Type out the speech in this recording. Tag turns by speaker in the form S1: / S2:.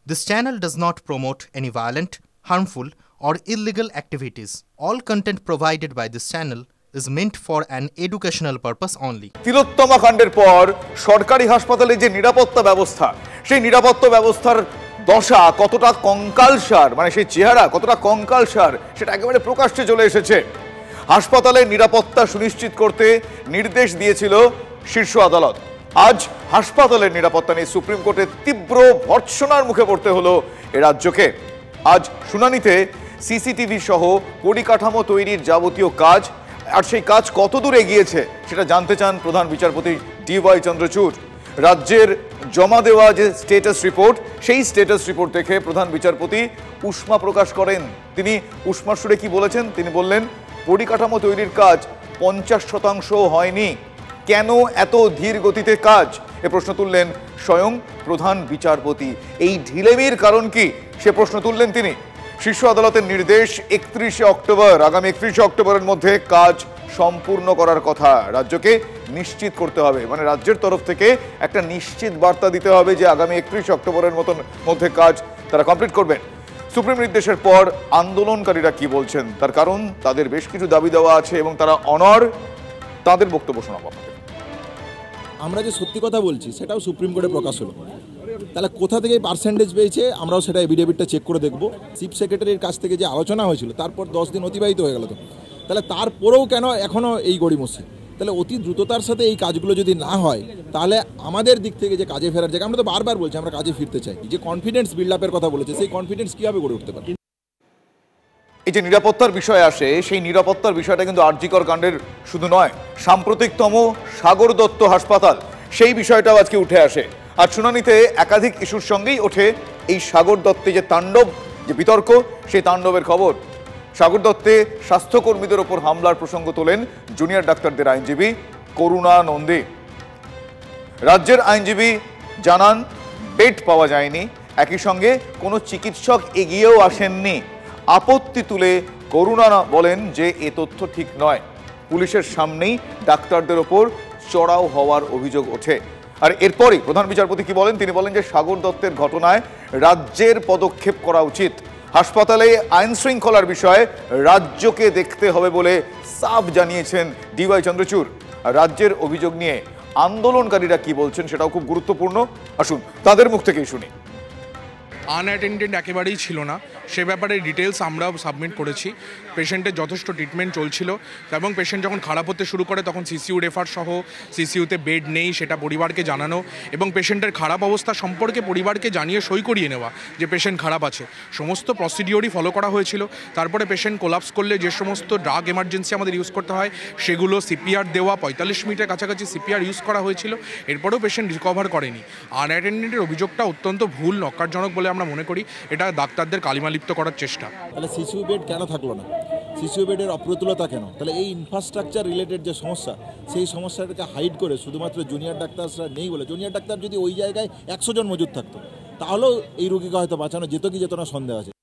S1: This channel does not promote any violent, harmful, or illegal activities. All content provided by this channel is meant for an educational purpose only.
S2: তিলোত্তমা কাণ্ডের পর সরকারি হাসপাতালে যে নিরাপত্তা ব্যবস্থা, সেই নিরাপত্তা ব্যবস্থার দশা কতটা কঙ্কালসার, মানে সেই চেহারা কতটা কঙ্কালসার, সেটা একেবারে প্রকাশ্যে চলে এসেছে। হাসপাতালের নিরাপত্তা সুনিশ্চিত করতে নির্দেশ দিয়েছিল শীর্ষ আদালত। আজ হাসপাতালের নিরাপত্তা নিয়ে সুপ্রিম কোর্টের তীব্র ভর্ৎসনার মুখে পড়তে হলো এ রাজ্যকে। আজ শুনানিতে সিসিটিভি সহ পরিকাঠামো তৈরির যাবতীয় কাজ, আর সেই কাজ কত দূর এগিয়েছে সেটা জানতে চান প্রধান বিচারপতি DY চন্দ্রচূড়। রাজ্যের জমা দেওয়া যে স্ট্যাটাস রিপোর্ট, সেই স্ট্যাটাস রিপোর্ট দেখে প্রধান বিচারপতি উষ্মা প্রকাশ করেন। তিনি উষ্মার সুরে কি বলেছেন? তিনি বললেন, পরিকাঠামো তৈরির কাজ 50% হয়নি, কেন এত ধীর গতিতে কাজ? এ প্রশ্ন তুললেন স্বয়ং প্রধান বিচারপতি। এই ঢিলেমির কারণ কি, সে প্রশ্ন তুললেন তিনি। শীর্ষ আদালতের নির্দেশ 31শে অক্টোবর, আগামী 31শে অক্টোবরের মধ্যে কাজ সম্পূর্ণ করার কথা রাজ্যকে নিশ্চিত করতে হবে। মানে রাজ্যের তরফ থেকে একটা নিশ্চিত বার্তা দিতে হবে যে আগামী 31শে অক্টোবরের মধ্যে কাজ তারা কমপ্লিট করবেন। সুপ্রিম নির্দেশের পর আন্দোলনকারীরা কি বলছেন, তার কারণ তাদের বেশ কিছু দাবি দেওয়া আছে এবং তারা অনড়। তাদের বক্তব্য শোনাবো।
S3: আমরা যে সত্যি কথা বলছি সেটাও সুপ্রিম কোর্টে প্রকাশ হলো, তাহলে কোথা থেকে পার্সেন্টেজ পেয়েছে আমরাও সেটা এফিডেভিটটা চেক করে দেখব। চিফ সেক্রেটারির কাছ থেকে যে আলোচনা হয়েছিল তারপর 10 দিন অতিবাহিত হয়ে গেল, তো তাহলে তারপরেও কেন এখনও এই গড়িমসি? তাহলে অতি দ্রুততার সাথে এই কাজগুলো যদি না হয়, তাহলে আমাদের দিক থেকে যে কাজে ফেরার জায়গা, আমরা তো বারবার বলছি আমরা কাজে ফিরতে চাই, যে কনফিডেন্স বিল্ড আপের কথা বলেছে, সেই কনফিডেন্স কীভাবে গড়ে উঠতে পারে?
S2: এই যে নিরাপত্তার বিষয় আসে, সেই নিরাপত্তার বিষয়টা কিন্তু আরজিকর কাণ্ডের শুধু নয়, সাম্প্রতিকতম সাগর দত্ত হাসপাতাল, সেই বিষয়টাও আজকে উঠে আসে। আর শুনানিতে একাধিক ইস্যুর সঙ্গেই ওঠে এই সাগর দত্তে যে তাণ্ডব, যে বিতর্ক, সেই তাণ্ডবের খবর। সাগর দত্তে স্বাস্থ্যকর্মীদের ওপর হামলার প্রসঙ্গ তোলেন জুনিয়র ডাক্তারদের আইনজীবী করুণা নন্দী। রাজ্যের আইনজীবী জানান, বেড পাওয়া যায়নি, একই সঙ্গে কোনো চিকিৎসক এগিয়েও আসেননি। আপত্তি তুলে করুণা বলেন যে এ তথ্য ঠিক নয়, পুলিশের সামনেই ডাক্তারদের ওপর চড়াও হওয়ার অভিযোগ ওঠে। আর এরপরই প্রধান বিচারপতি কি বলেন? তিনি বলেন যে সাগর দত্তের ঘটনায় রাজ্যের পদক্ষেপ করা উচিত। হাসপাতালে আইন শৃঙ্খলার বিষয়ে রাজ্যকে দেখতে হবে বলে সাফ জানিয়েছেন DY চন্দ্রচূড়। রাজ্যের অভিযোগ নিয়ে আন্দোলনকারীরা কি বলছেন সেটাও খুব গুরুত্বপূর্ণ। আসুন তাদের মুখ থেকেই শুনি।
S4: আনঅ্যাটেন্ডেড একেবারেই ছিল না, সে ব্যাপারে ডিটেলস আমরাও সাবমিট করেছি। পেশেন্টের যথেষ্ট ট্রিটমেন্ট চলছিল এবং পেশেন্ট যখন খারাপ হতে শুরু করে তখন সিসিইউ রেফার সহ সিসিইউতে বেড নেই সেটা পরিবারকে জানানো এবং পেশেন্টের খারাপ অবস্থা সম্পর্কে পরিবারকে জানিয়ে সই করিয়ে নেওয়া যে পেশেন্ট খারাপ আছে। সমস্ত প্রসিডিওরই ফলো করা হয়েছিল। তারপরে পেশেন্ট কোলাপস করলে যে সমস্ত ড্রাগ এমার্জেন্সি আমাদের ইউজ করতে হয় সেগুলো CPR দেওয়া, 45 মিনিটের কাছাকাছি CPR ইউজ করা হয়েছিল। এরপরেও পেশেন্ট রিকভার করেনি। আনঅ্যাটেন্ডেডের অভিযোগটা অত্যন্ত ভুল, নক্কারজনক বলে আমরা মনে করি। এটা ডাক্তারদের কালিমালিপ্ত করার চেষ্টা।
S3: তাহলে সিসিইউ বেড কেন থাকলো না? সিসিইউ বেডের অপ্রতুলতা কেন? তাহলে এই ইনফ্রাস্ট্রাকচার রিলেটেড যে সমস্যা, সেই সমস্যাটাকে হাইড করে শুধুমাত্র জুনিয়র ডাক্তাররা নেই বলে, জুনিয়র ডাক্তার যদি ওই জায়গায় 100 জন মজুদ থাকতো তাহলেও এই রোগীকে হয়তো বাঁচানো যেত কি যেত না সন্দেহ আছে।